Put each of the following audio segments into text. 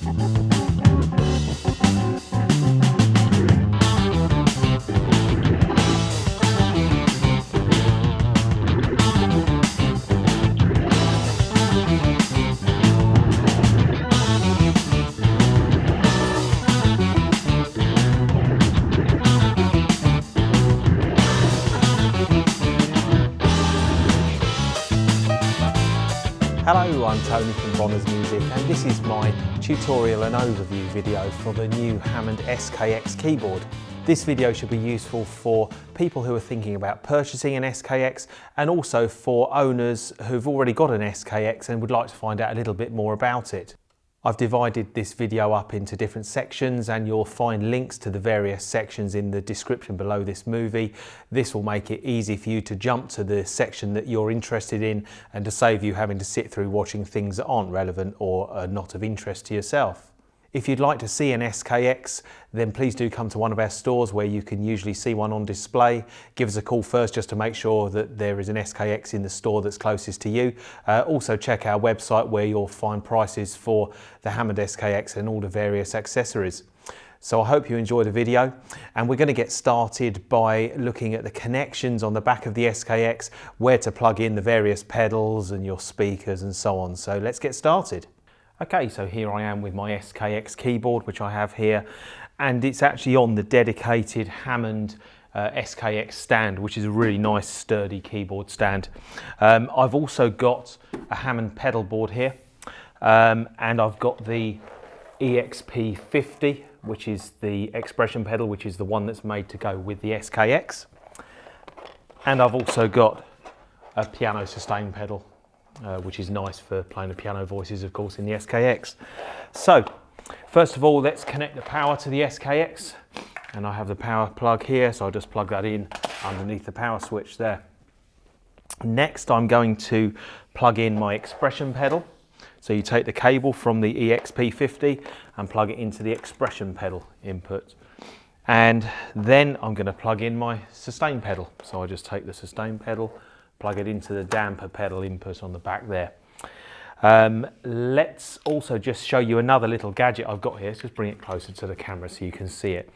Hello, I'm Tony from Bonner's Music, and this is my tutorial and overview video for the new Hammond SKX keyboard. This video should be useful for people who are thinking about purchasing an SKX and also for owners who've already got an SKX and would like to find out a little bit more about it. I've divided this video up into different sections and you'll find links to the various sections in the description below this movie. This will make it easy for you to jump to the section that you're interested in and to save you having to sit through watching things that aren't relevant or are not of interest to yourself. If you'd like to see an SKX, then please do come to one of our stores where you can usually see one on display. Give us a call first just to make sure that there is an SKX in the store that's closest to you. Also check our website where you'll find prices for the Hammond SKX and all the various accessories. So I hope you enjoy the video, and we're going to get started by looking at the connections on the back of the SKX, where to plug in the various pedals and your speakers and so on. So let's get started. Okay, so here I am with my SKX keyboard, which I have here, and it's actually on the dedicated Hammond SKX stand, which is a really nice sturdy keyboard stand. I've also got a Hammond pedal board here, and I've got the EXP50, which is the expression pedal, which is the one that's made to go with the SKX. And I've also got a piano sustain pedal, which is nice for playing the piano voices, of course, in the SKX. So, first of all, let's connect the power to the SKX. And I have the power plug here, so I'll just plug that in underneath the power switch there. Next, I'm going to plug in my expression pedal. So you take the cable from the EXP50 and plug it into the expression pedal input. And then I'm going to plug in my sustain pedal. So I just take the sustain pedal, plug it into the damper pedal input on the back there. Let's also just show you another little gadget I've got here. Let's just bring it closer to the camera so you can see it.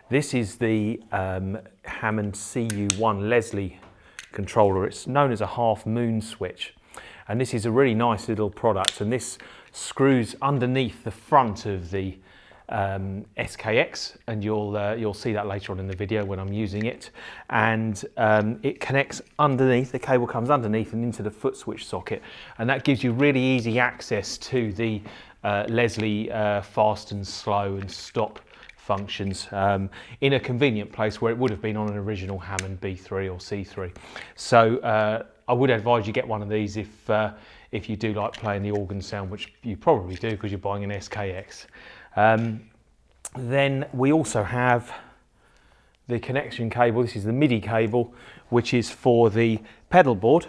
This is the Hammond CU1 Leslie controller. It's known as a half moon switch. And this is a really nice little product, and this screws underneath the front of the SKX, and you'll see that later on in the video when I'm using it. And it connects underneath, the cable comes underneath and into the foot switch socket, and that gives you really easy access to the Leslie fast and slow and stop functions in a convenient place where it would have been on an original Hammond B3 or C3. So I would advise you get one of these if you do like playing the organ sound, which you probably do because you're buying an SKX. Then we also have the connection cable. This is the MIDI cable, which is for the pedal board.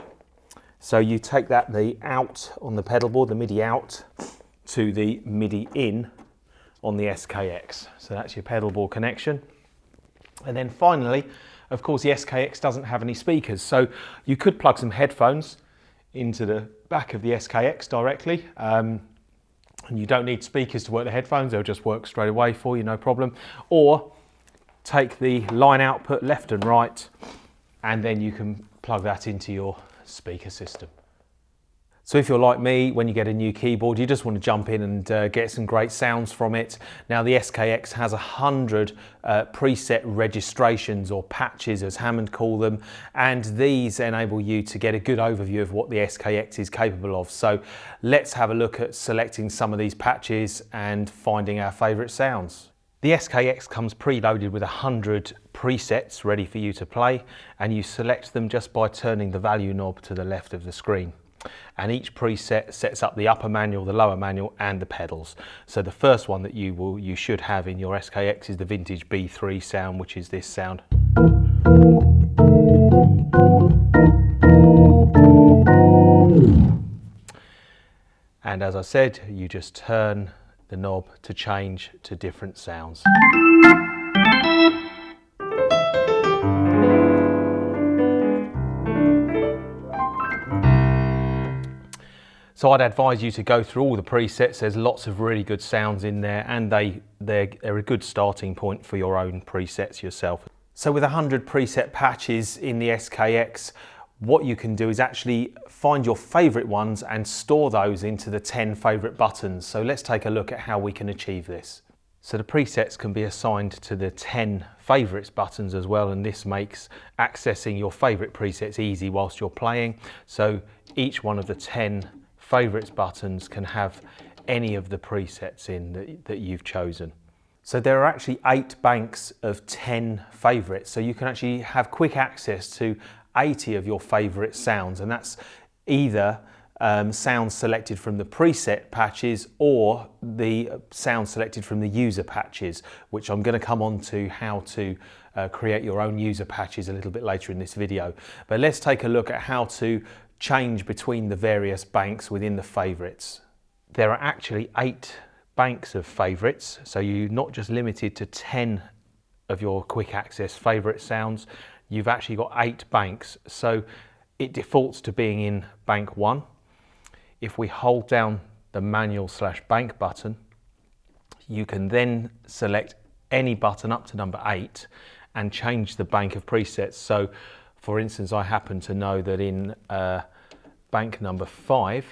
So you take that, the out on the pedal board, the MIDI out, to the MIDI in on the SKX. So that's your pedal board connection. And then finally, of course, the SKX doesn't have any speakers, so you could plug some headphones into the back of the SKX directly. And you don't need speakers to work the headphones, they'll just work straight away for you, no problem. Or take the line output left and right, and then you can plug that into your speaker system. So if you're like me, when you get a new keyboard, you just want to jump in and get some great sounds from it. Now the SKX has 100 preset registrations, or patches as Hammond call them, and these enable you to get a good overview of what the SKX is capable of. So let's have a look at selecting some of these patches and finding our favourite sounds. The SKX comes preloaded with 100 presets ready for you to play, and you select them just by turning the value knob to the left of the screen. And each preset sets up the upper manual, the lower manual, and the pedals. So the first one that you should have in your SKX is the vintage B3 sound, which is this sound. And as I said, you just turn the knob to change to different sounds. So I'd advise you to go through all the presets. There's lots of really good sounds in there, and they're a good starting point for your own presets yourself. So with 100 preset patches in the SKX, what you can do is actually find your favorite ones and store those into the 10 favorite buttons. So let's take a look at how we can achieve this. So the presets can be assigned to the 10 favorites buttons as well, and this makes accessing your favorite presets easy whilst you're playing. So each one of the 10 favorites buttons can have any of the presets in that you've chosen. So there are actually 8 banks of 10 favorites, so you can actually have quick access to 80 of your favorite sounds, and that's either sounds selected from the preset patches or the sounds selected from the user patches, which I'm going to come on to how to create your own user patches a little bit later in this video. But let's take a look at how to change between the various banks within the favorites. There are actually 8 banks of favorites, so you're not just limited to 10 of your quick access favorite sounds. You've actually got 8 banks, so it defaults to being in bank 1. If we hold down the manual/bank button, you can then select any button up to number 8 and change the bank of presets. So for instance, I happen to know that in bank number 5,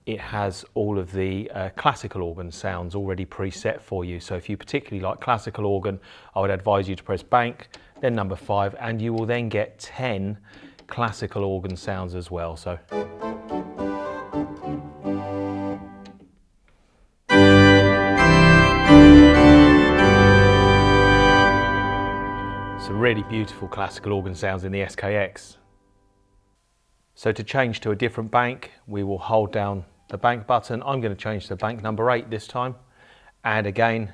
it has all of the classical organ sounds already preset for you. So if you particularly like classical organ, I would advise you to press bank, then number 5, and you will then get 10 classical organ sounds as well. So some really beautiful classical organ sounds in the SKX. So to change to a different bank, we will hold down the bank button. I'm going to change to bank number 8 this time. And again,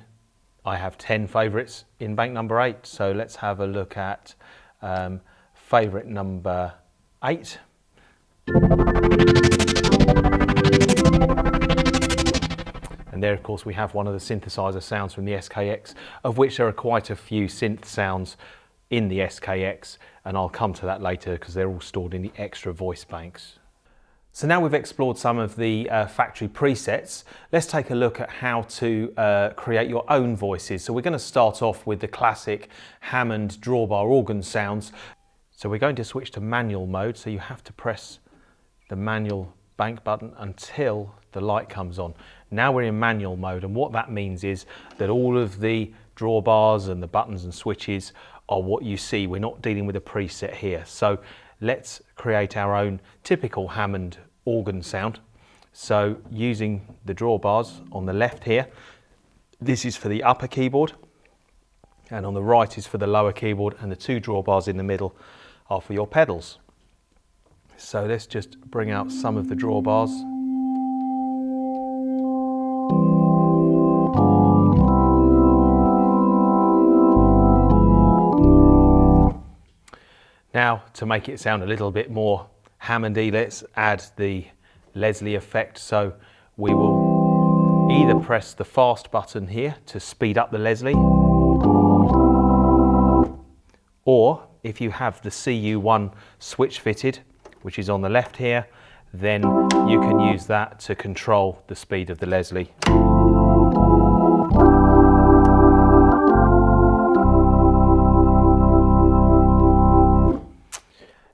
I have 10 favorites in bank number 8. So let's have a look at favorite number 8. And there, of course, we have one of the synthesizer sounds from the SKX, of which there are quite a few synth sounds in the SKX, and I'll come to that later because they're all stored in the extra voice banks. So now we've explored some of the factory presets, let's take a look at how to create your own voices. So we're going to start off with the classic Hammond drawbar organ sounds. So we're going to switch to manual mode, so you have to press the manual bank button until the light comes on. Now we're in manual mode, and what that means is that all of the drawbars and the buttons and switches are what you see. We're not dealing with a preset here. So let's create our own typical Hammond organ sound. So using the drawbars on the left here, this is for the upper keyboard, and on the right is for the lower keyboard, and the 2 drawbars in the middle are for your pedals. So let's just bring out some of the drawbars. Now, to make it sound a little bit more Hammondy, let's add the Leslie effect. So we will either press the fast button here to speed up the Leslie, or if you have the CU1 switch fitted, which is on the left here, then you can use that to control the speed of the Leslie.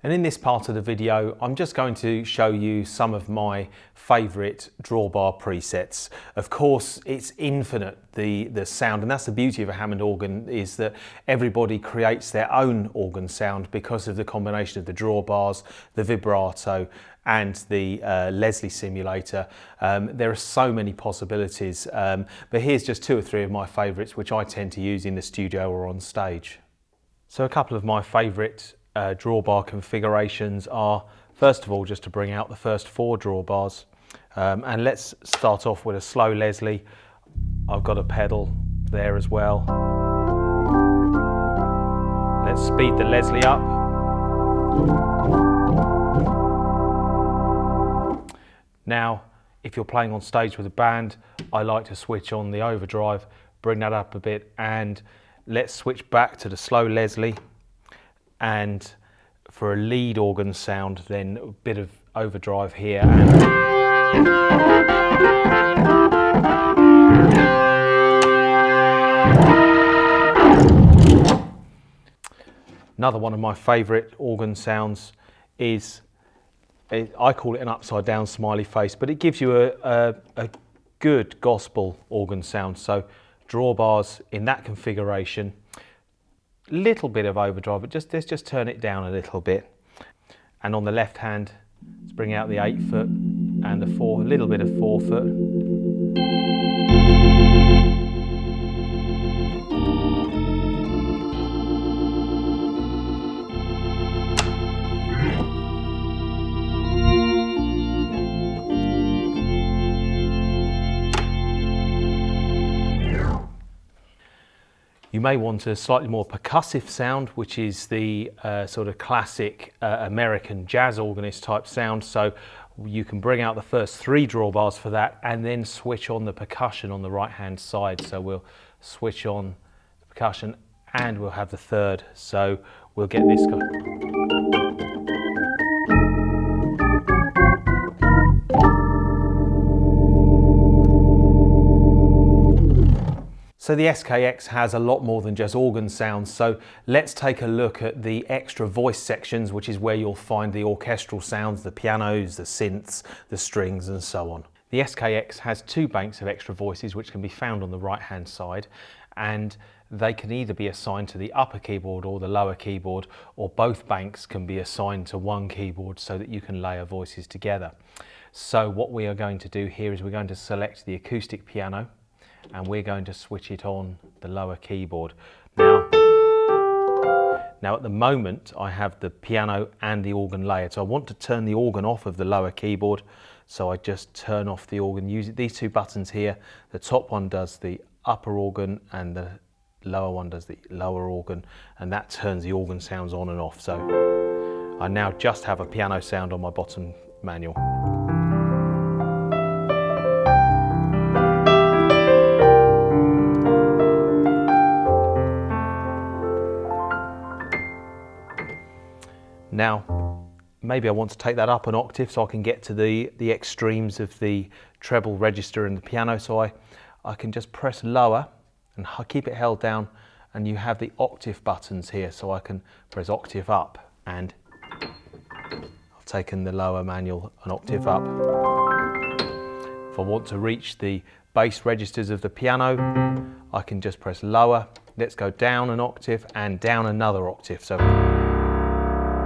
And in this part of the video, I'm just going to show you some of my favorite drawbar presets. Of course, it's infinite, the sound, and that's the beauty of a Hammond organ, is that everybody creates their own organ sound because of the combination of the drawbars, the vibrato, and the Leslie simulator. There are so many possibilities, but here's just 2 or 3 of my favorites, which I tend to use in the studio or on stage. So a couple of my favorite drawbar configurations are, first of all, just to bring out the first 4 drawbars, and let's start off with a slow Leslie. I've got a pedal there as well. Let's speed the Leslie up. Now, if you're playing on stage with a band, I like to switch on the overdrive, bring that up a bit, and let's switch back to the slow Leslie. And for a lead organ sound, then a bit of overdrive here. And Another one of my favourite organ sounds is, I call it an upside down smiley face, but it gives you a good gospel organ sound. So drawbars in that configuration, little bit of overdrive, but let's just turn it down a little bit. And on the left hand, let's bring out the 8-foot and the a little bit of 4-foot. You may want a slightly more percussive sound, which is the sort of classic American jazz organist type sound. So you can bring out the first 3 drawbars for that and then switch on the percussion on the right hand side. So we'll switch on the percussion and we'll have the 3rd. So we'll get this going. So the SKX has a lot more than just organ sounds, so let's take a look at the extra voice sections, which is where you'll find the orchestral sounds, the pianos, the synths, the strings and so on. The SKX has 2 banks of extra voices which can be found on the right hand side, and they can either be assigned to the upper keyboard or the lower keyboard, or both banks can be assigned to one keyboard so that you can layer voices together. So what we are going to do here is we're going to select the acoustic piano, and we're going to switch it on the lower keyboard. Now at the moment I have the piano and the organ layered, so I want to turn the organ off of the lower keyboard, so I just turn off the organ using these 2 buttons here. The top one does the upper organ and the lower one does the lower organ, and that turns the organ sounds on and off. So I now just have a piano sound on my bottom manual. Now, maybe I want to take that up an octave so I can get to the extremes of the treble register in the piano. So I can just press lower and keep it held down, and you have the octave buttons here. So I can press octave up, and I've taken the lower manual an octave up. If I want to reach the bass registers of the piano, I can just press lower. Let's go down an octave and down another octave. So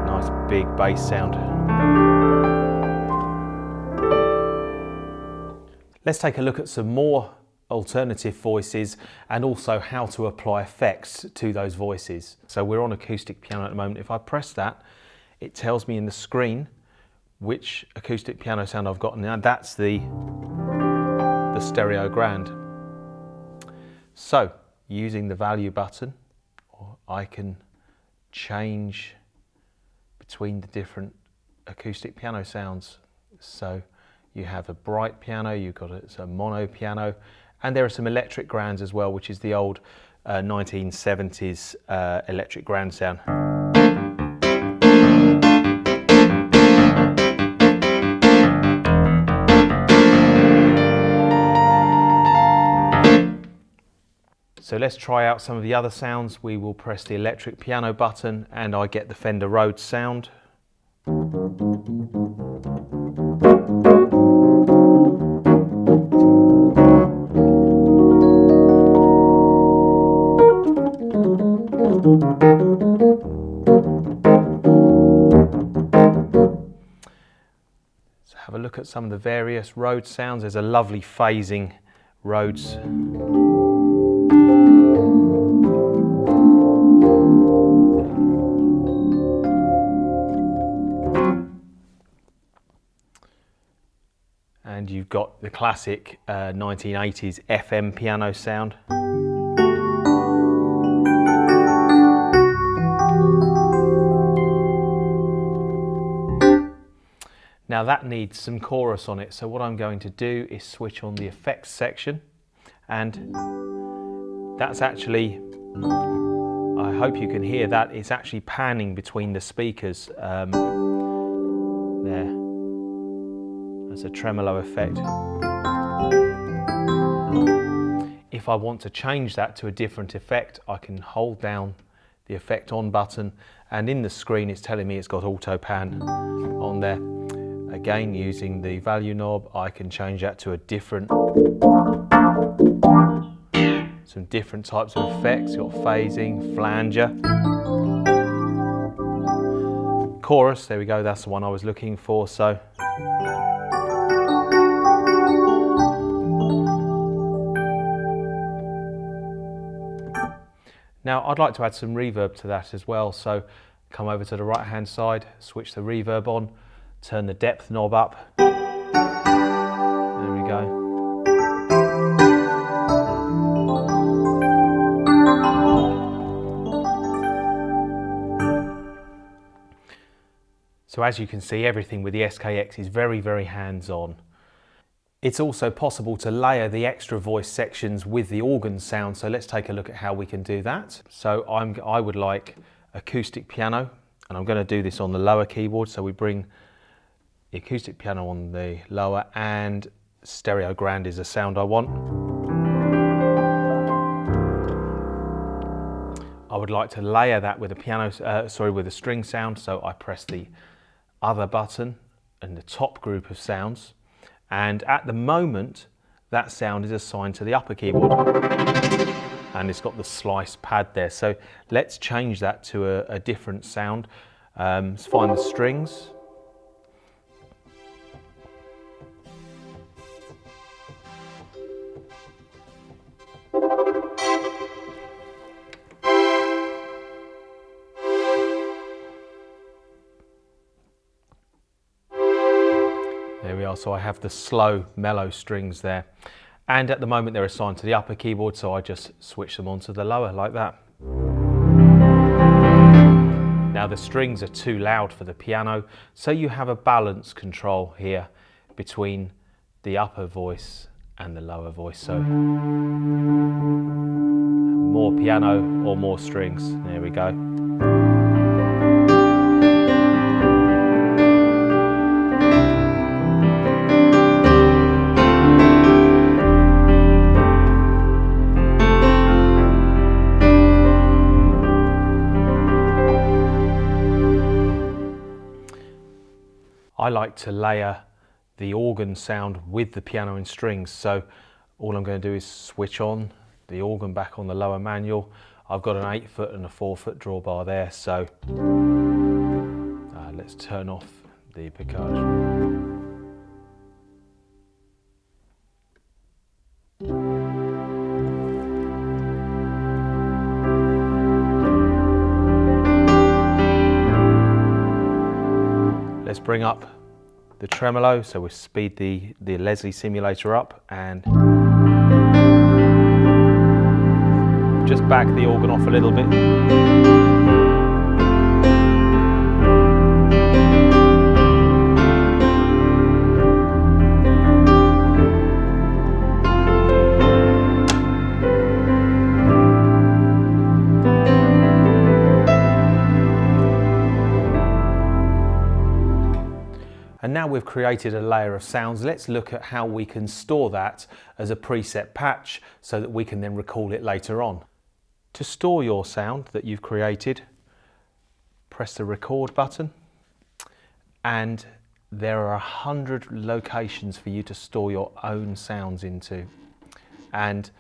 nice big bass sound. Let's take a look at some more alternative voices and also how to apply effects to those voices. So we're on acoustic piano at the moment. If I press that, it tells me in the screen which acoustic piano sound I've got. Now that's the stereo grand. So using the value button, I can change between the different acoustic piano sounds. So you have a bright piano, you've got a mono piano, and there are some electric grands as well, which is the old 1970s electric grand sound. So let's try out some of the other sounds. We will press the electric piano button and I get the Fender Rhodes sound. Let's have a look at some of the various Rhodes sounds. There's a lovely phasing Rhodes. And you've got the classic 1980s FM piano sound. Now that needs some chorus on it, so what I'm going to do is switch on the effects section, and that's actually, I hope you can hear that, it's actually panning between the speakers there. as a tremolo effect. If I want to change that to a different effect, I can hold down the effect on button, and in the screen it's telling me it's got auto pan on there. Again, using the value knob, I can change that to a different, some different types of effects. You've got phasing, flanger, chorus, there we go, that's the one I was looking for. So now I'd like to add some reverb to that as well, so come over to the right hand side, switch the reverb on, turn the depth knob up, there we go. So as you can see, everything with the SKX is very, very hands-on. It's also possible to layer the extra voice sections with the organ sound, so let's take a look at how we can do that. So I would like acoustic piano, and I'm going to do this on the lower keyboard, so we bring the acoustic piano on the lower, and stereo grand is the sound I want. I would like to layer that with a piano, with a string sound, so I press the other button in the top group of sounds, and at the moment that sound is assigned to the upper keyboard and it's got the slice pad there. So let's change that to a different sound. Let's find the strings. There we are, so I have the slow, mellow strings there. And at the moment they're assigned to the upper keyboard, so I just switch them onto the lower like that. Now the strings are too loud for the piano, so you have a balance control here between the upper voice and the lower voice. So more piano or more strings, there we go. I like to layer the organ sound with the piano and strings, so all I'm going to do is switch on the organ back on the lower manual. I've got an 8-foot and a 4-foot drawbar there, so let's turn off the percussion. Let's bring up the tremolo, so we'll speed the Leslie simulator up and just back the organ off a little bit. And now we've created a layer of sounds, let's look at how we can store that as a preset patch so that we can then recall it later on. To store your sound that you've created, press the record button, and there are 100 locations for you to store your own sounds into. And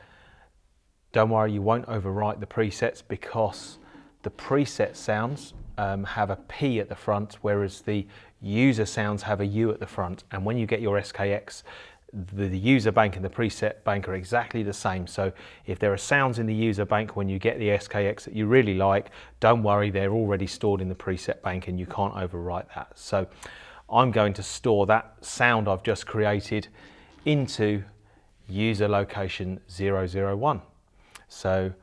don't worry, you won't overwrite the presets because the preset sounds have a P at the front, whereas the user sounds have a U at the front. And when you get your SKX, the user bank and the preset bank are exactly the same. So if there are sounds in the user bank when you get the SKX that you really like, don't worry, they're already stored in the preset bank and you can't overwrite that. So I'm going to store that sound I've just created into user location 001. So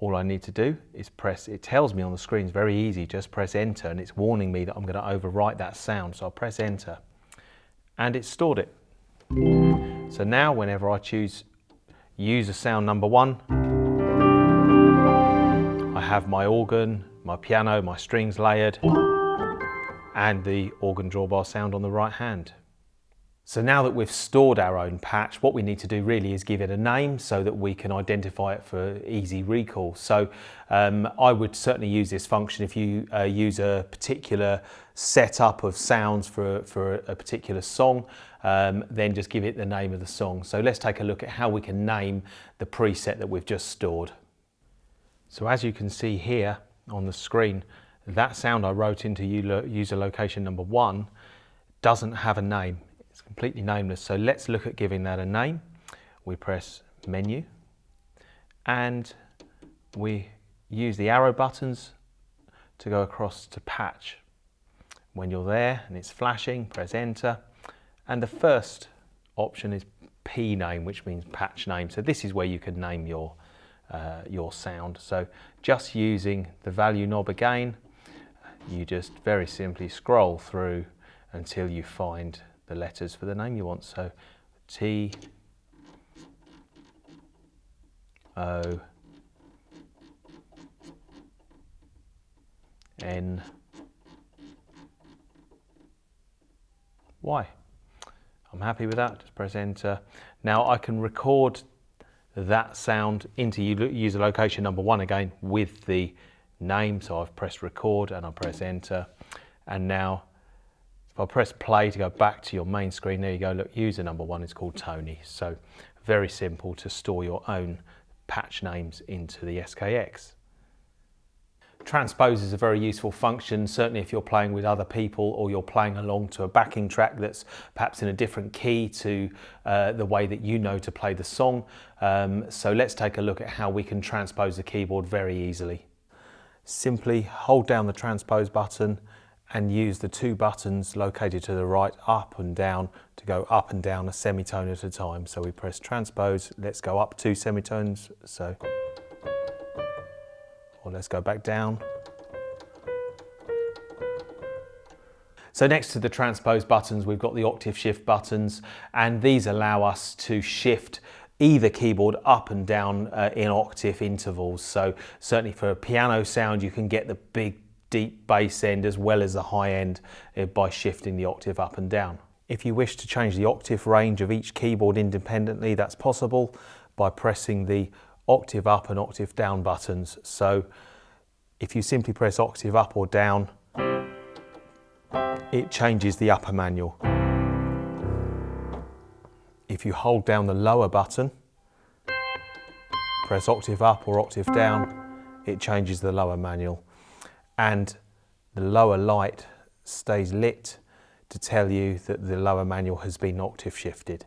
all I need to do is press, it tells me on the screen, it's very easy, just press enter, and it's warning me that I'm going to overwrite that sound. So I'll press enter and it's stored it. So now whenever I choose user sound number 1, I have my organ, my piano, my strings layered, and the organ drawbar sound on the right hand. So now that we've stored our own patch, what we need to do really is give it a name so that we can identify it for easy recall. So I would certainly use this function if you use a particular setup of sounds for a particular song, then just give it the name of the song. So let's take a look at how we can name the preset that we've just stored. So as you can see here on the screen, that sound I wrote into user location number 1 doesn't have a name. It's completely nameless. So let's look at giving that a name. We press menu and we use the arrow buttons to go across to patch. When you're there and it's flashing, press enter. And the first option is P name, which means patch name. So this is where you can name your sound. So just using the value knob again, you just very simply scroll through until you find the letters for the name you want. So T, O, N, Y. I'm happy with that, just press enter. Now I can record that sound into user location number 1 again with the name. So I've pressed record and I press enter. And now if I press play to go back to your main screen, there you go, look, user number 1 is called Tony. So very simple to store your own patch names into the SKX. Transpose is a very useful function, certainly if you're playing with other people or you're playing along to a backing track that's perhaps in a different key to the way that you know to play the song. So let's take a look at how we can transpose the keyboard very easily. Simply hold down the transpose button and use the 2 buttons located to the right, up and down, to go up and down a semitone at a time. So we press transpose, let's go up 2 semitones, so, or let's go back down. So next to the transpose buttons, we've got the Octave Shift buttons, and these allow us to shift either keyboard up and down in octave intervals. So certainly for a piano sound, you can get the big deep bass end as well as the high end by shifting the octave up and down. If you wish to change the octave range of each keyboard independently, that's possible by pressing the octave up and octave down buttons. So if you simply press octave up or down, it changes the upper manual. If you hold down the lower button, press octave up or octave down, it changes the lower manual. And the lower light stays lit to tell you that the lower manual has been octave shifted.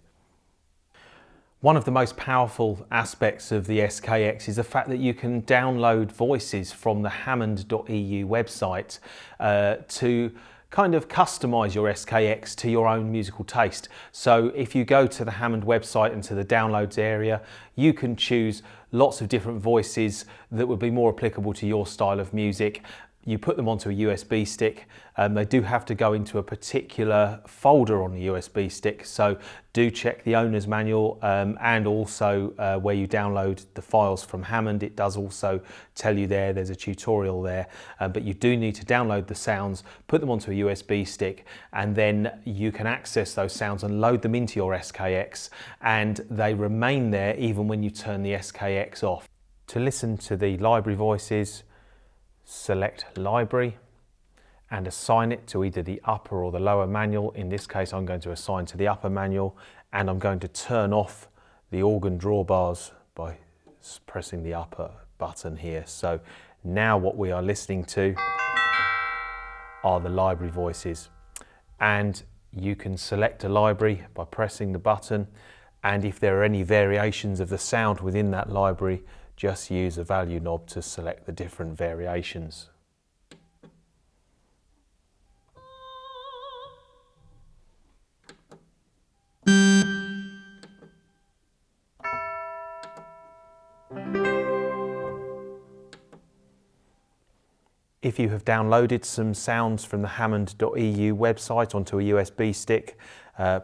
One of the most powerful aspects of the SKX is the fact that you can download voices from the Hammond.eu website to kind of customize your SKX to your own musical taste. So if you go to the Hammond website and to the downloads area, you can choose lots of different voices that would be more applicable to your style of music. You put them onto a USB stick. They do have to go into a particular folder on the USB stick, so do check the owner's manual and also where you download the files from Hammond. It does also tell you there's a tutorial there, but you do need to download the sounds, put them onto a USB stick, and then you can access those sounds and load them into your SKX, and they remain there even when you turn the SKX off. To listen to the library voices, select library and assign it to either the upper or the lower manual. In this case, I'm going to assign to the upper manual, and I'm going to turn off the organ drawbars by pressing the upper button here. So now what we are listening to are the library voices, and you can select a library by pressing the button, and if there are any variations of the sound within that library, just use the value knob to select the different variations. If you have downloaded some sounds from the Hammond.eu website onto a USB stick,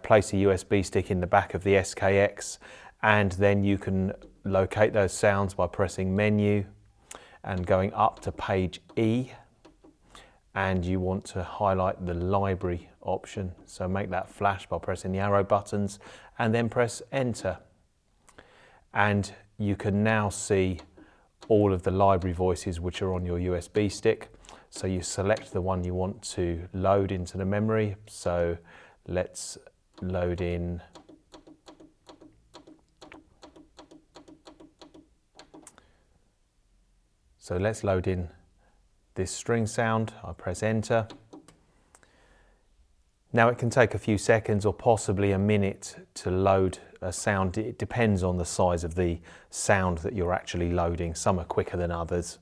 place a USB stick in the back of the SKX, and then you can locate those sounds by pressing menu and going up to page E, and you want to highlight the library option. So make that flash by pressing the arrow buttons and then press enter. And you can now see all of the library voices which are on your USB stick. So you select the one you want to load into the memory. So let's load in this string sound. I press enter. Now it can take a few seconds or possibly a minute to load a sound. It depends on the size of the sound that you're actually loading. Some are quicker than others.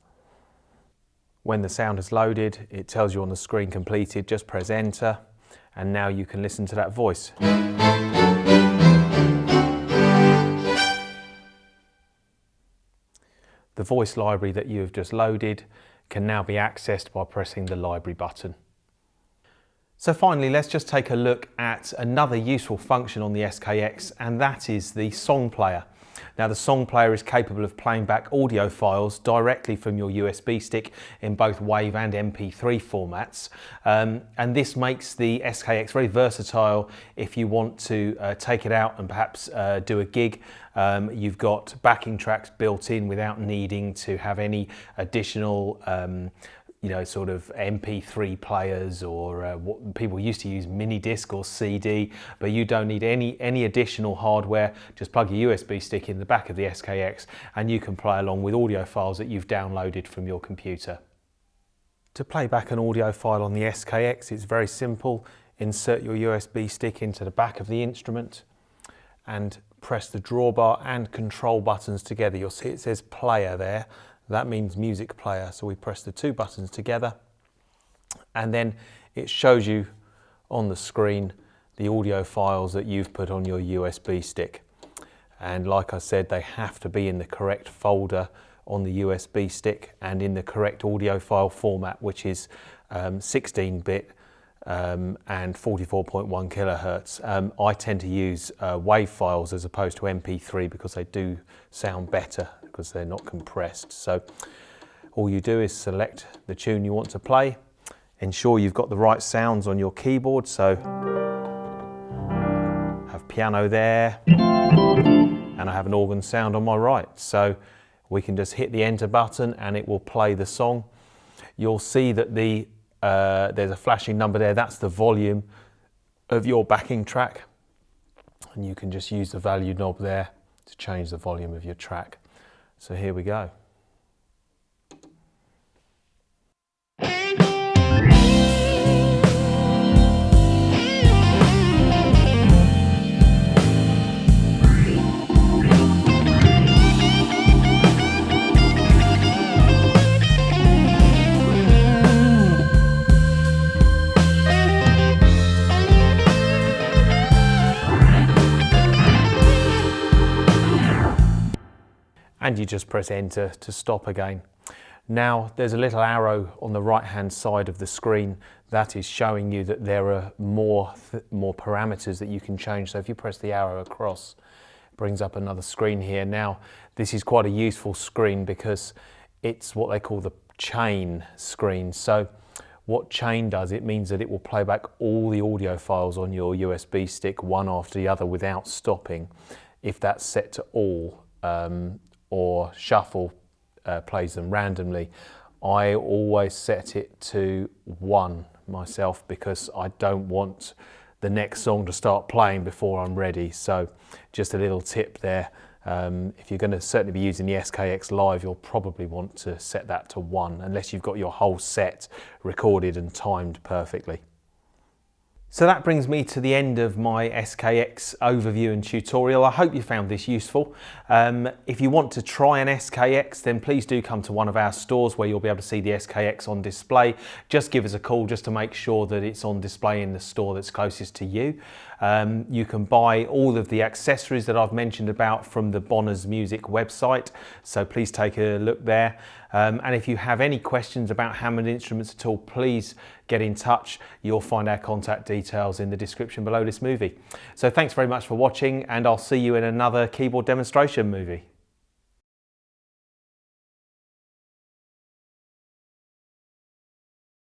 When the sound is loaded, it tells you on the screen completed. Just press enter, and now you can listen to that voice. The voice library that you have just loaded can now be accessed by pressing the library button. So finally, let's just take a look at another useful function on the SKX, and that is the song player. Now the song player is capable of playing back audio files directly from your USB stick in both WAV and MP3 formats. And this makes the SKX very versatile if you want to take it out and perhaps do a gig. You've got backing tracks built in without needing to have any additional sort of MP3 players, or what people used to use, mini disc or CD, but you don't need any additional hardware. Just plug your USB stick in the back of the SKX and you can play along with audio files that you've downloaded from your computer. To play back an audio file on the SKX, it's very simple. Insert your USB stick into the back of the instrument and press the drawbar and control buttons together. You'll see it says player there. That means music player. So we press the two buttons together and then it shows you on the screen the audio files that you've put on your USB stick. And like I said, they have to be in the correct folder on the USB stick and in the correct audio file format, which is 16-bit and 44.1 kilohertz. I tend to use WAV files as opposed to MP3 because they do sound better because they're not compressed. So all you do is select the tune you want to play, ensure you've got the right sounds on your keyboard. So I have piano there and I have an organ sound on my right. So we can just hit the enter button and it will play the song. You'll see that there's a flashing number there. That's the volume of your backing track. And you can just use the value knob there to change the volume of your track. So here we go. And you just press enter to stop again. Now there's a little arrow on the right hand side of the screen that is showing you that there are more parameters that you can change. So if you press the arrow across, it brings up another screen here. Now this is quite a useful screen because it's what they call the chain screen. So what chain does, it means that it will play back all the audio files on your USB stick one after the other without stopping, if that's set to all. Or shuffle plays them randomly. I always set it to 1 myself because I don't want the next song to start playing before I'm ready. So just a little tip there. If you're going to certainly be using the SKX Live, you'll probably want to set that to 1 unless you've got your whole set recorded and timed perfectly. So that brings me to the end of my SKX overview and tutorial. I hope you found this useful. If you want to try an SKX, then please do come to one of our stores where you'll be able to see the SKX on display. Just give us a call just to make sure that it's on display in the store that's closest to you. You can buy all of the accessories that I've mentioned about from the Bonner's Music website, so please take a look there. And if you have any questions about Hammond instruments at all, please get in touch. You'll find our contact details in the description below this movie. So thanks very much for watching, and I'll see you in another keyboard demonstration movie.